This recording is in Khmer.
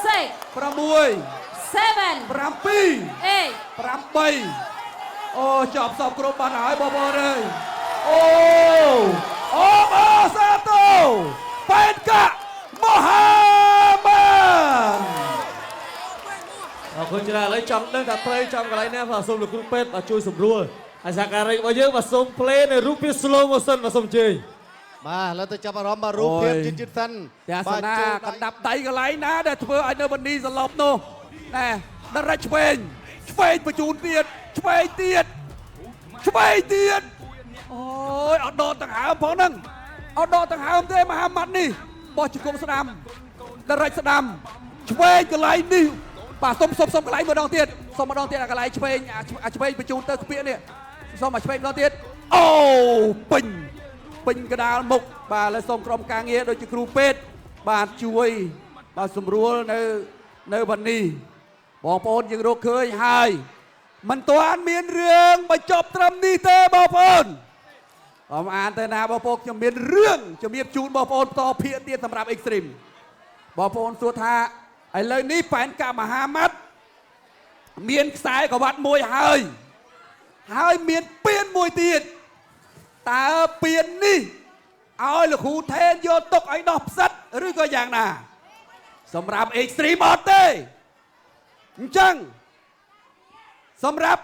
6 7 8 8 អូចប់សពគ្រប់បាត់ហើយបងប្អូនអើយអូសាតូបែនកាមហាម៉ាន អរគុណច្រើនឥឡូវចង់ដឹងថាត្រូវចំកន្លែងណាបាទសូមលោកគ្រូពេទ្យបាទជួយសម្រួលហើយសហការីរបស់យើងបាទសូម play នៅរូបភាព slow motion បាទសូមអញ្ជើញ បាទឥឡូវទៅចាប់អារម្មណ៍បាទរូបភាពជិតសិន ទាំងសនាកណ្ដាប់ដៃកន្លែងណាដែលធ្វើឲ្យនៅវណ្ឌីសន្លប់នោះណែដល់រ៉ាច់ឆ្វេងបញ្ជូនទៀតឆ្វេងទៀតអូយអត់ដកដង្ហើមផងហ្នឹងអត់ដកដង្ហើមទេមហាម៉ាត់នេះបោះជង្គង់ស្ដាំដល់រ៉ាច់ស្ដាំឆ្វេងកន្លែងនេះបាទសុំកន្លែងម្ដងទៀតសុំម្ដងទៀតអាកន្លែងឆ្វេងបញ្ជូនទៅខ្ពៀកនេះសុំមកឆ្វេងម្ដងទៀតអូពេញកដាលមុខបាទលើសូមក្រុមការងារដូចជាគ្រូពេទ្យបាទជួយបាទសម្រួលនៅวันนี้បងប្អូនយើងរកឃើញហើយមិនទាន់មានរឿងបញ្ចប់ត្រឹមនេះទេបងប្អូនខ្ញុំអានទៅណាបងប្អូនខ្ញុំមានរឿងជំរាបជូនបងប្អូនតភាគទៀតសម្រាប់ Extreme បងប្អូនសួរថាឥឡូវនេះផែនការមហាម៉ាត់មានខ្សែក្រវ៉ាត់មួយហើយមានពៀនមួយទៀតតើពៀននេះឲ្យលោកគ្រូថេនយកទុកឲ្យដោះផ្សិតឬក៏យ៉ាងណា សម្រាប់ Extreme អត់ទេអញ្ចឹងសម្រាប់